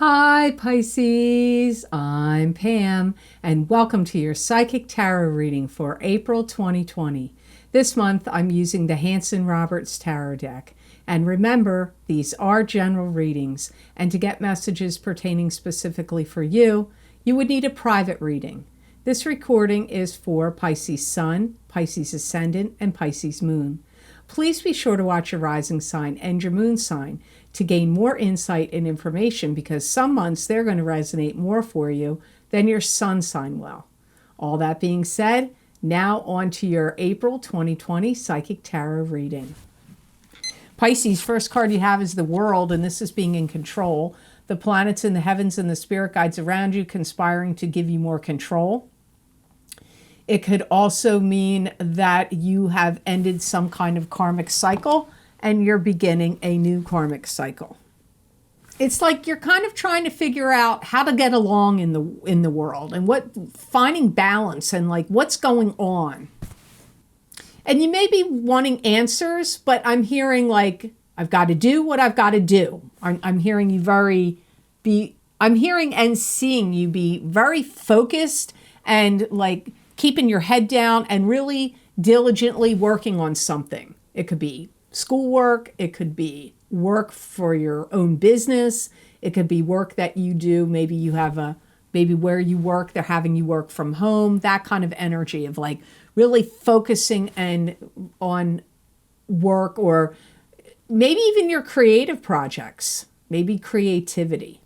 Hi Pisces, I'm Pam, and welcome to your Psychic Tarot reading for April 2020. This month I'm using the Hanson Roberts Tarot deck. And remember, these are general readings, and to get messages pertaining specifically for you, you would need a private reading. This recording is for Pisces Sun, Pisces Ascendant, and Pisces Moon. Please be sure to watch your rising sign and your moon sign to gain more insight and information, because some months they're going to resonate more for you than your sun sign will. All that being said, now on to your April 2020 Psychic Tarot reading. Pisces, first card you have is the World, and this is being in control. The planets in the heavens and the spirit guides around you conspiring to give you more control. It could also mean that you have ended some kind of karmic cycle and you're beginning a new karmic cycle. It's like you're kind of trying to figure out how to get along in the world and finding balance and like what's going on. And you may be wanting answers, but I'm hearing like I've got to do what I've got to do. I'm hearing you I'm hearing and seeing you be very focused and like keeping your head down and really diligently working on something. It could be schoolwork, it could be work for your own business, it could be work that you do. Maybe you have maybe where you work, they're having you work from home, that kind of energy of like really focusing on work, or maybe even your creative projects, maybe creativity.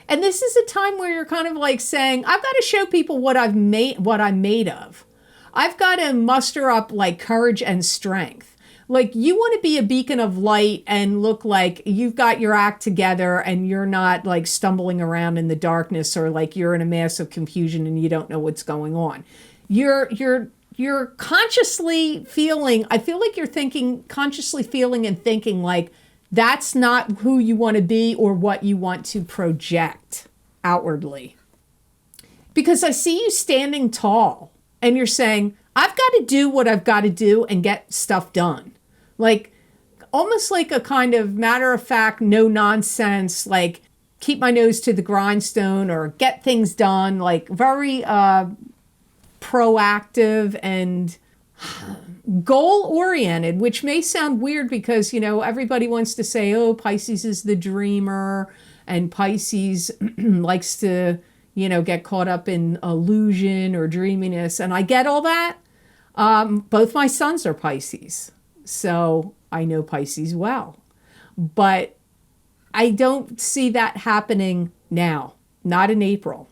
And this is a time where you're kind of like saying, I've got to show people what I'm made of. I've got to muster up like courage and strength. Like you want to be a beacon of light and look like you've got your act together and you're not like stumbling around in the darkness, or like you're in a mass of confusion and you don't know what's going on. You're consciously feeling, I feel like you're consciously feeling and thinking like that's not who you want to be or what you want to project outwardly. Because I see you standing tall and you're saying, I've got to do what I've got to do and get stuff done. Like almost like a kind of matter of fact, no nonsense, like keep my nose to the grindstone or get things done, like very proactive and goal oriented, which may sound weird because, you know, everybody wants to say, oh, Pisces is the dreamer and Pisces likes to, you know, get caught up in illusion or dreaminess. And I get all that. Both my sons are Pisces, so I know Pisces well. But I don't see that happening now, not in April.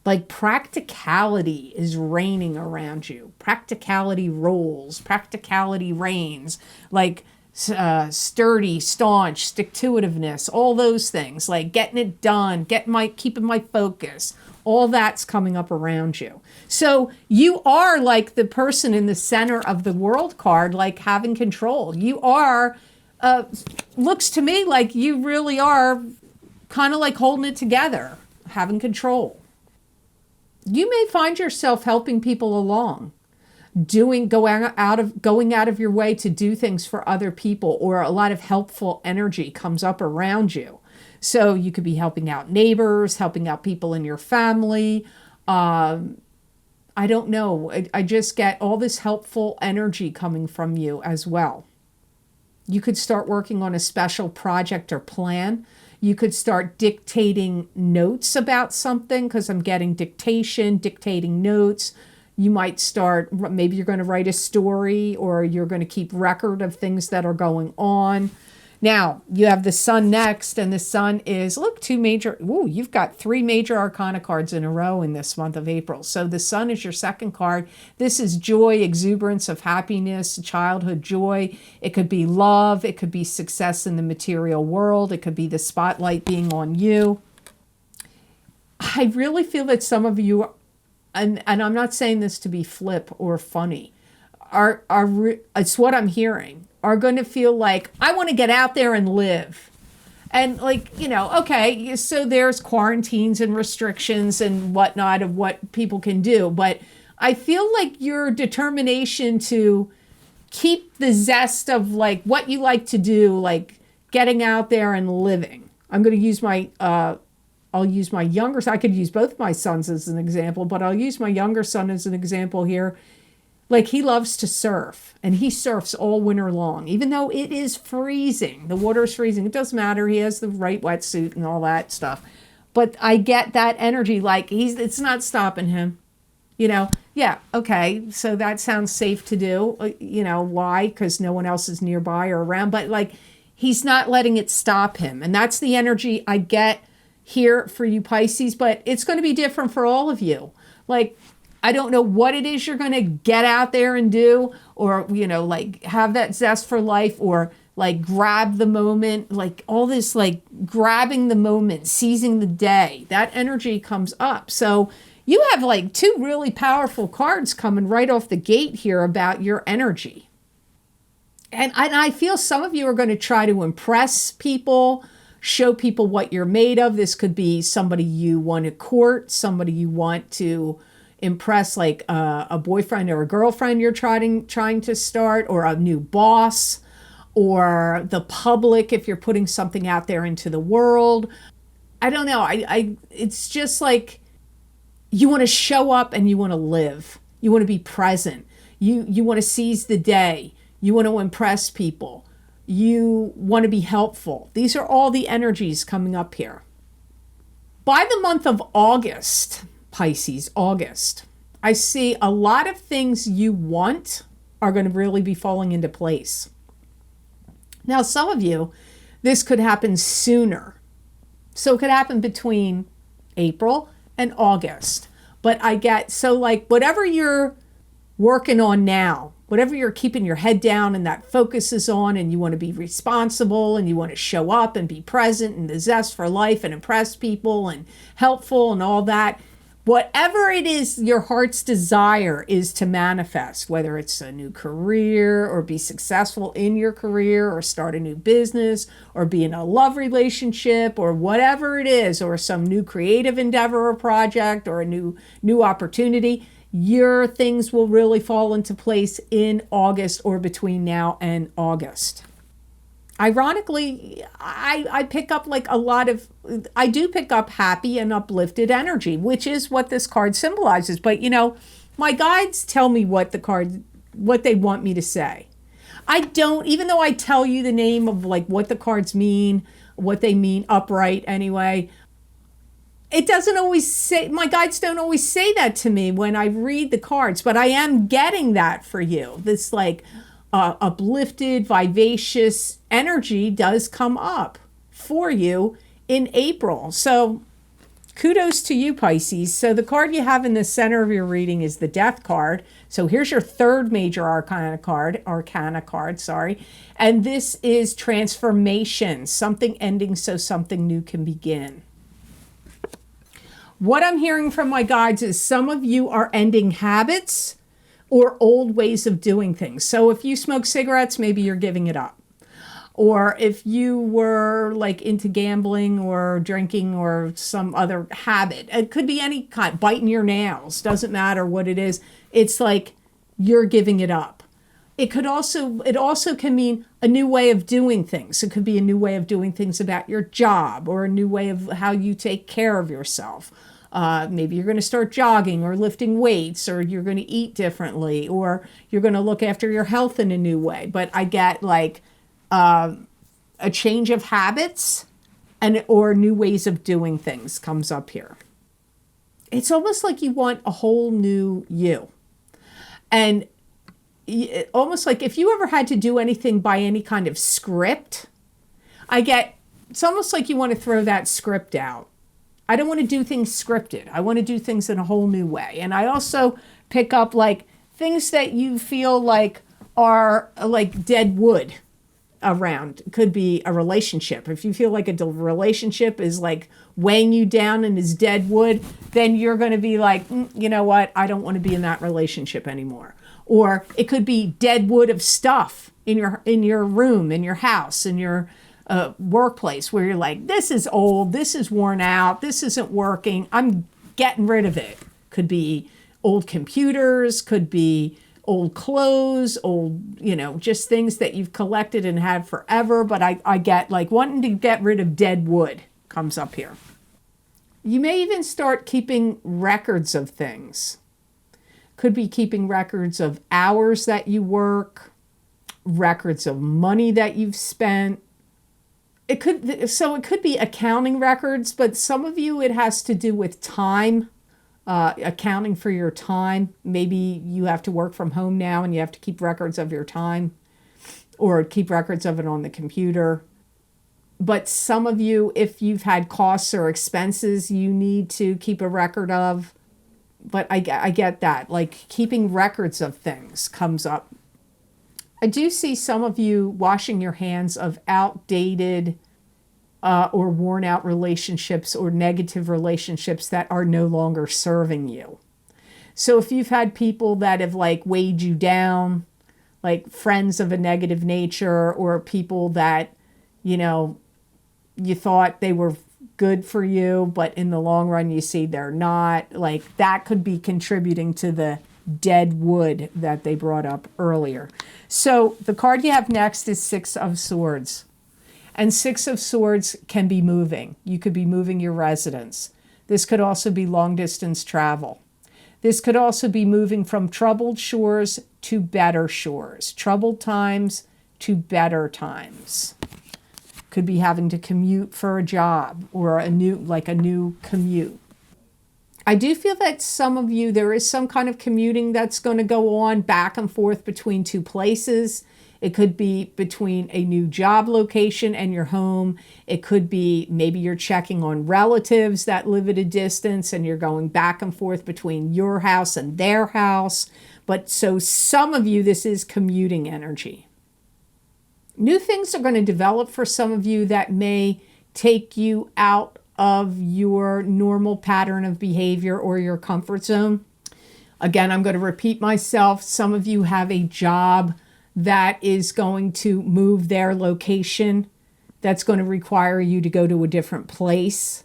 Like practicality is reigning around you. Practicality rules, practicality reigns, like sturdy, staunch, stick-to-itiveness, all those things, like getting it done, keeping my focus. All that's coming up around you. So you are like the person in the center of the World card, like having control. You are, looks to me like you really are kind of like holding it together, having control. You may find yourself helping people along, going out of your way to do things for other people, or a lot of helpful energy comes up around you. So you could be helping out neighbors, helping out people in your family. I don't know. I just get all this helpful energy coming from you as well. You could start working on a special project or plan. You could start dictating notes about something, because I'm getting dictating notes. You might start, maybe you're going to write a story, or you're going to keep record of things that are going on. Now, you have the Sun next, and the Sun is, you've got 3 major arcana cards in a row in this month of April. So the Sun is your second card. This is joy, exuberance of happiness, childhood joy. It could be love. It could be success in the material world. It could be the spotlight being on you. I really feel that some of you, and I'm not saying this to be flip or funny, it's what I'm hearing, are going to feel like, I want to get out there and live. And like, you know, okay, so there's quarantines and restrictions and whatnot of what people can do. But I feel like your determination to keep the zest of like what you like to do, like getting out there and living. I'm going to use I'll use my younger son. I could use both my sons as an example, but I'll use my younger son as an example here. Like, he loves to surf, and he surfs all winter long, even though it is freezing. The water's freezing. It doesn't matter. He has the right wetsuit and all that stuff. But I get that energy, like it's not stopping him. Yeah, okay, so that sounds safe to do. Why? Because no one else is nearby or around. But like, he's not letting it stop him. And that's the energy I get here for you Pisces, but it's going to be different for all of you. Like, I don't know what it is you're going to get out there and do, or, like, have that zest for life, or like grab the moment, like all this, like grabbing the moment, seizing the day. That energy comes up. So you have like two really powerful cards coming right off the gate here about your energy. And I feel some of you are going to try to impress people, show people what you're made of. This could be somebody you want to court, somebody you want to impress, like a boyfriend or a girlfriend you're trying to start, or a new boss, or the public if you're putting something out there into the world. I don't know. It's just like you want to show up and you want to live. You want to be present. You want to seize the day. You want to impress people. You want to be helpful. These are all the energies coming up here. By the month of August, Pisces, August, I see a lot of things you want are going to really be falling into place. Now, some of you, this could happen sooner. So it could happen between April and August. But so like whatever you're working on now, whatever you're keeping your head down and that focus is on, and you want to be responsible and you want to show up and be present and the zest for life and impress people and helpful and all that, whatever it is your heart's desire is to manifest, whether it's a new career or be successful in your career or start a new business or be in a love relationship or whatever it is, or some new creative endeavor or project or a new opportunity, your things will really fall into place in August or between now and August. Ironically, I pick up like I do pick up happy and uplifted energy, which is what this card symbolizes. But, my guides tell me what they want me to say. I don't, even though I tell you the name of like what the cards mean, what they mean upright anyway, it doesn't always say, my guides don't always say that to me when I read the cards, but I am getting that for you. This like uplifted, vivacious energy does come up for you in April. So kudos to you, Pisces. So the card you have in the center of your reading is the Death card. So here's your third major arcana card, and this is transformation, something ending so something new can begin. What I'm hearing from my guides is some of you are ending habits or old ways of doing things. So if you smoke cigarettes, maybe you're giving it up. Or if you were like into gambling or drinking or some other habit, it could be any kind, biting your nails, doesn't matter what it is. It's like you're giving it up. It also can mean a new way of doing things. It could be a new way of doing things about your job, or a new way of how you take care of yourself. Maybe you're going to start jogging or lifting weights, or you're going to eat differently, or you're going to look after your health in a new way. But I get like a change of habits or new ways of doing things comes up here. It's almost like you want a whole new you. And almost like if you ever had to do anything by any kind of script, it's almost like you want to throw that script out. I don't want to do things scripted. I want to do things in a whole new way. And I also pick up like things that you feel like are like dead wood around. It could be a relationship. If you feel like a relationship is like weighing you down and is dead wood, then you're going to be like, you know what? I don't want to be in that relationship anymore. Or it could be dead wood of stuff in your room, in your house, in your workplace, where you're like, this is old, this is worn out, this isn't working, I'm getting rid of it. Could be old computers, could be old clothes, old, just things that you've collected and had forever. But I get like wanting to get rid of dead wood. comes up here. You may even start keeping records of things. Could be keeping records of hours that you work, records of money that you've spent. It could be accounting records, but some of you it has to do with time, accounting for your time. Maybe you have to work from home now and you have to keep records of your time or keep records of it on the computer. But some of you, if you've had costs or expenses you need to keep a record of, but I get that, like keeping records of things comes up. I do see some of you washing your hands of outdated or worn out relationships or negative relationships that are no longer serving you. So if you've had people that have like weighed you down, like friends of a negative nature or people that, you know, you thought they were good for you, but in the long run you see they're not, like that could be contributing to the dead wood that they brought up earlier. So the card you have next is Six of Swords. And Six of Swords can be moving. You could be moving your residence. This could also be long distance travel. This could also be moving from troubled shores to better shores. Troubled times to better times. Could be having to commute for a job or a new commute. I do feel that some of you, there is some kind of commuting that's going to go on back and forth between two places. It could be between a new job location and your home. It could be maybe you're checking on relatives that live at a distance and you're going back and forth between your house and their house. But so some of you, this is commuting energy. New things are going to develop for some of you that may take you out of your normal pattern of behavior or your comfort zone. Again, I'm going to repeat myself. Some of you have a job that is going to move their location. That's going to require you to go to a different place.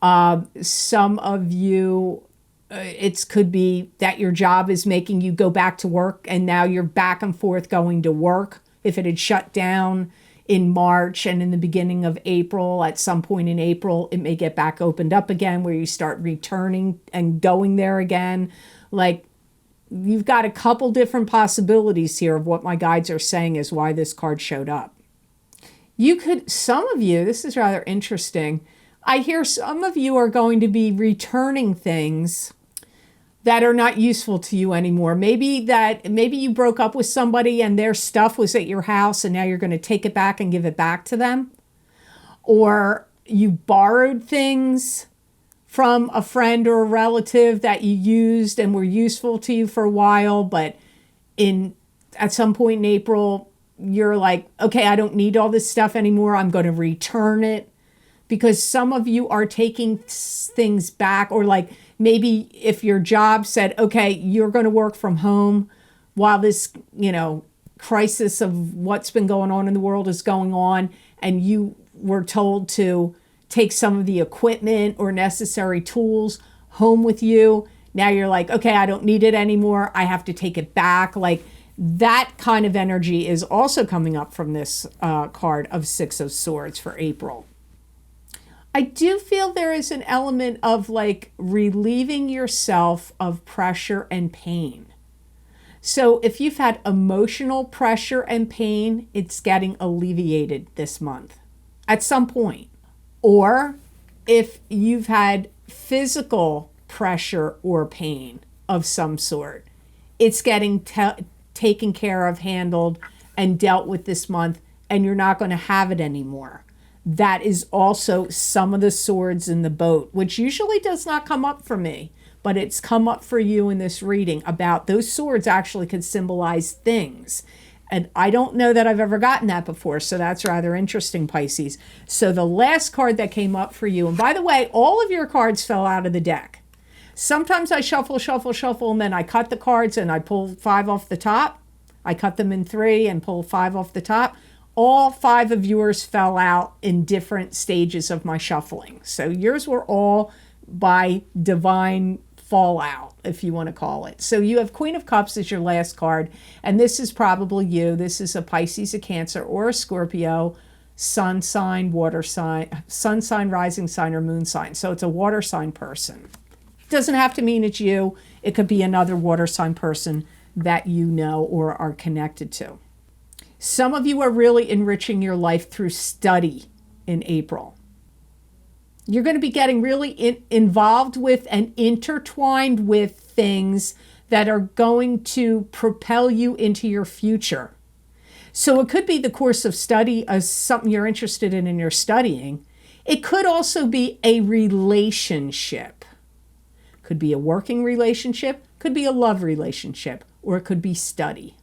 Some of you, it could be that your job is making you go back to work and now you're back and forth going to work. If it had shut down in March and in the beginning of April, at some point in April, it may get back opened up again where you start returning and going there again. Like you've got a couple different possibilities here of what my guides are saying is why this card showed up. You could, some of you, this is rather interesting. I hear some of you are going to be returning things that are not useful to you anymore. Maybe you broke up with somebody and their stuff was at your house and now you're going to take it back and give it back to them. Or you borrowed things from a friend or a relative that you used and were useful to you for a while, but at some point in April, you're like, okay, I don't need all this stuff anymore. I'm going to return it. Because some of you are taking things back, or like maybe if your job said, okay, you're going to work from home while this, crisis of what's been going on in the world is going on, and you were told to take some of the equipment or necessary tools home with you. Now you're like, okay, I don't need it anymore. I have to take it back. Like that kind of energy is also coming up from this card of Six of Swords for April. I do feel there is an element of like relieving yourself of pressure and pain. So if you've had emotional pressure and pain, it's getting alleviated this month at some point. Or if you've had physical pressure or pain of some sort, it's getting taken care of, handled, and dealt with this month, and you're not going to have it anymore. That is also some of the swords in the boat, which usually does not come up for me, but it's come up for you in this reading about those swords actually could symbolize things. And I don't know that I've ever gotten that before, so that's rather interesting, Pisces. So the last card that came up for you, and by the way, all of your cards fell out of the deck. Sometimes I shuffle, and then I cut the cards and I pull 5 off the top. I cut them in 3 and pull 5 off the top. All 5 of yours fell out in different stages of my shuffling. So yours were all by divine fallout, if you want to call it. So you have Queen of Cups as your last card, and this is probably you. This is a Pisces, a Cancer, or a Scorpio, sun sign, water sign, sun sign, rising sign, or moon sign. So it's a water sign person. It doesn't have to mean it's you. It could be another water sign person that you know or are connected to. Some of you are really enriching your life through study in April. You're going to be getting really involved with and intertwined with things that are going to propel you into your future. So it could be the course of study as something you're interested in and you're studying. It could also be a relationship. Could be a working relationship, could be a love relationship, or it could be study.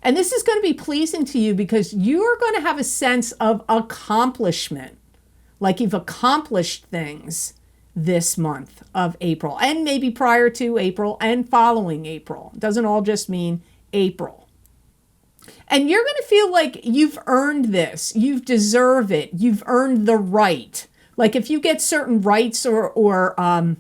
And this is going to be pleasing to you because you're going to have a sense of accomplishment, like you've accomplished things this month of April, and maybe prior to April and following April. It doesn't all just mean April. And you're going to feel like you've earned this, you've deserved it, you've earned the right. Like if you get certain rights or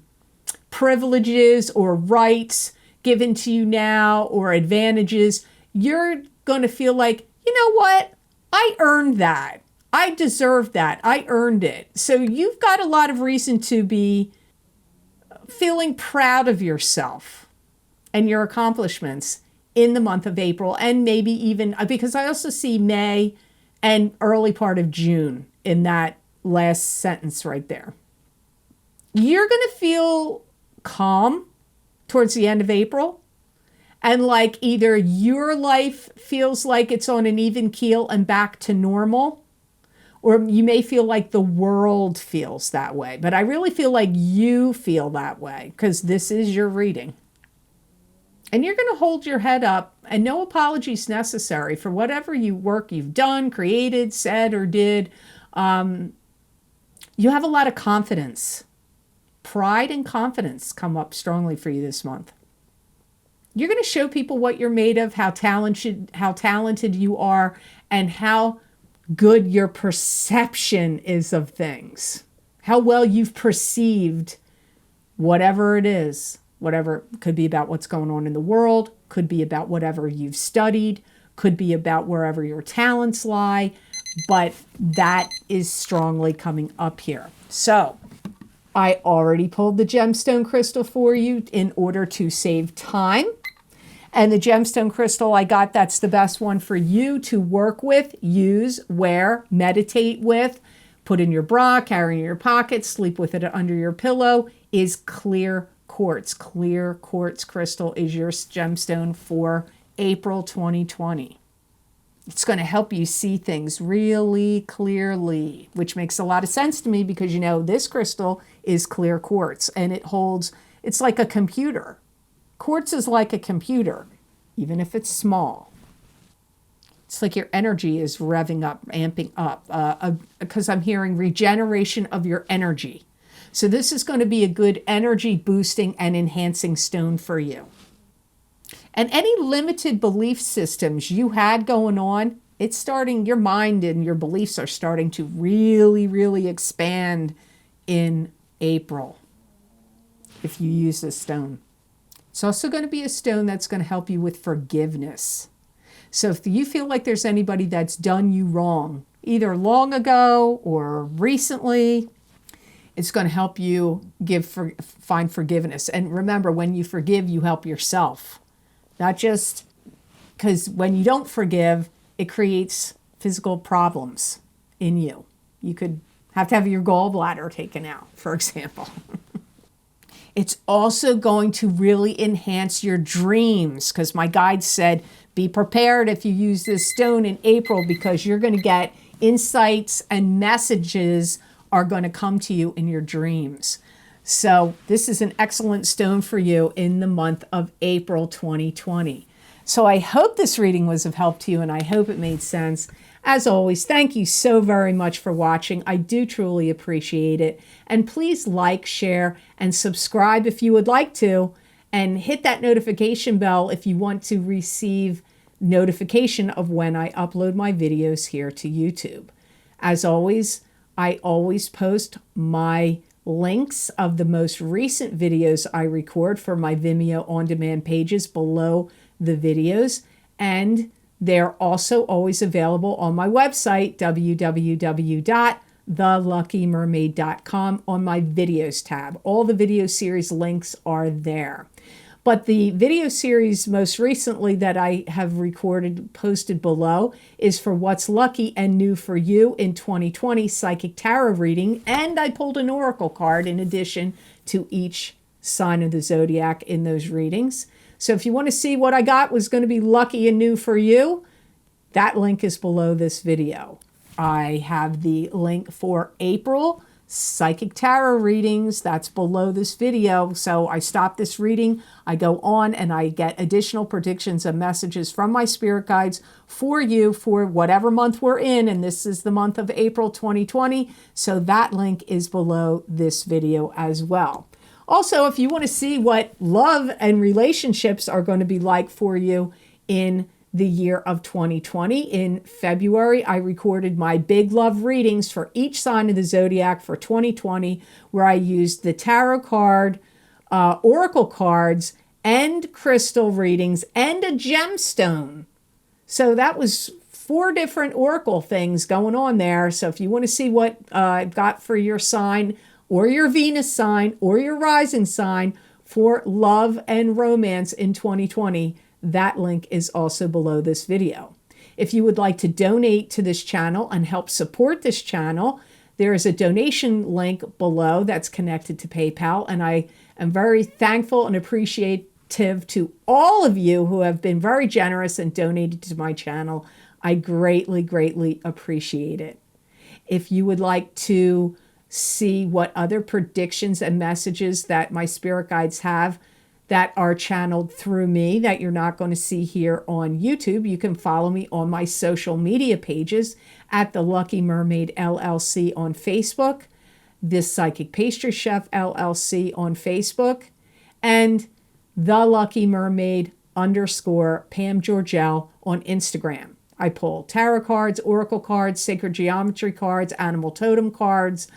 privileges or rights given to you now or advantages, you're going to feel like, you know what? I earned that. I deserve that. I earned it. So you've got a lot of reason to be feeling proud of yourself and your accomplishments in the month of April, and maybe even, because I also see May and early part of June in that last sentence right there. You're going to feel calm towards the end of April, and like either your life feels like it's on an even keel and back to normal, or you may feel like the world feels that way. But I really feel like you feel that way because this is your reading. And you're going to hold your head up, and no apologies necessary for whatever work you've done, created, said, or did. You have a lot of confidence. Pride and confidence come up strongly for you this month. You're going to show people what you're made of, how talented you are, and how good your perception is of things. How well you've perceived whatever it is. Whatever, could be about what's going on in the world, could be about whatever you've studied, could be about wherever your talents lie, but that is strongly coming up here. So I already pulled the gemstone crystal for you in order to save time. And the gemstone crystal I got, that's the best one for you to work with, use, wear, meditate with, put in your bra, carry in your pocket, sleep with it under your pillow, is clear quartz. Clear quartz crystal is your gemstone for April 2020. It's going to help you see things really clearly, which makes a lot of sense to me because, you know, this crystal is clear quartz and it's like a computer. Quartz is like a computer, even if it's small. It's like your energy is revving up, amping up, because I'm hearing regeneration of your energy. So this is going to be a good energy boosting and enhancing stone for you. And any limited belief systems you had going on, it's starting, your mind and your beliefs are starting to really expand in April if you use this stone. It's also going to be a stone that's going to help you with forgiveness. So if you feel like there's anybody that's done you wrong, either long ago or recently, it's going to help you find forgiveness. And remember, when you forgive, you help yourself. Not just because when you don't forgive, it creates physical problems in you. You could have to have your gallbladder taken out, for example. It's also going to really enhance your dreams because my guide said, be prepared if you use this stone in April because you're going to get insights and messages are going to come to you in your dreams. So this is an excellent stone for you in the month of April 2020. So I hope this reading was of help to you and I hope it made sense. As always, thank you so very much for watching. I do truly appreciate it. And please like, share, and subscribe if you would like to. And hit that notification bell if you want to receive notification of when I upload my videos here to YouTube. As always, I always post my links of the most recent videos I record for my Vimeo on-demand pages below the videos. And They're also always available on my website, www.theluckymermaid.com, on my videos tab. All the video series links are there. But the video series most recently that I have recorded, posted below, is for What's Lucky and New for You in 2020 Psychic Tarot reading. And I pulled an oracle card in addition to each sign of the zodiac in those readings. So if you want to see what I got was going to be lucky and new for you, that link is below this video. I have the link for April Psychic Tarot readings. That's below this video. So I stop this reading, I go on, and I get additional predictions and messages from my spirit guides for you for whatever month we're in. And this is the month of April 2020. So that link is below this video as well. Also, if you want to see what love and relationships are going to be like for you in the year of 2020, in February, I recorded my big love readings for each sign of the zodiac for 2020, where I used the tarot card, oracle cards, and crystal readings, and a gemstone. So that was 4 different oracle things going on there. So if you want to see what I've got for your sign, or your Venus sign, or your rising sign for love and romance in 2020, that link is also below this video. If you would like to donate to this channel and help support this channel, there is a donation link below that's connected to PayPal, and I am very thankful and appreciative to all of you who have been very generous and donated to my channel. I greatly, greatly appreciate it. If you would like to see what other predictions and messages that my spirit guides have that are channeled through me that you're not going to see here on YouTube, you can follow me on my social media pages at The Lucky Mermaid LLC on Facebook, This Psychic Pastry Chef LLC on Facebook, and The Lucky Mermaid _ Pam Georgel on Instagram. I pull tarot cards, oracle cards, sacred geometry cards, animal totem cards,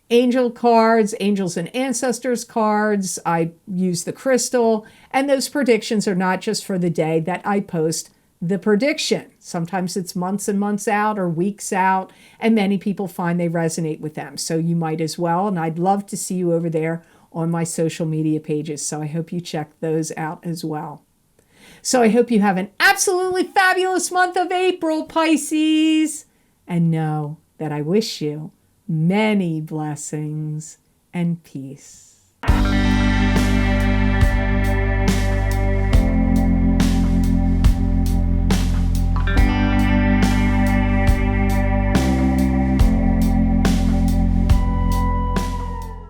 angel cards, angels and ancestors cards. I use the crystal, and those predictions are not just for the day that I post the prediction. Sometimes it's months and months out or weeks out, and many people find they resonate with them. So you might as well, and I'd love to see you over there on my social media pages. So I hope you check those out as well. So I hope you have an absolutely fabulous month of April, Pisces, and know that I wish you many blessings and peace.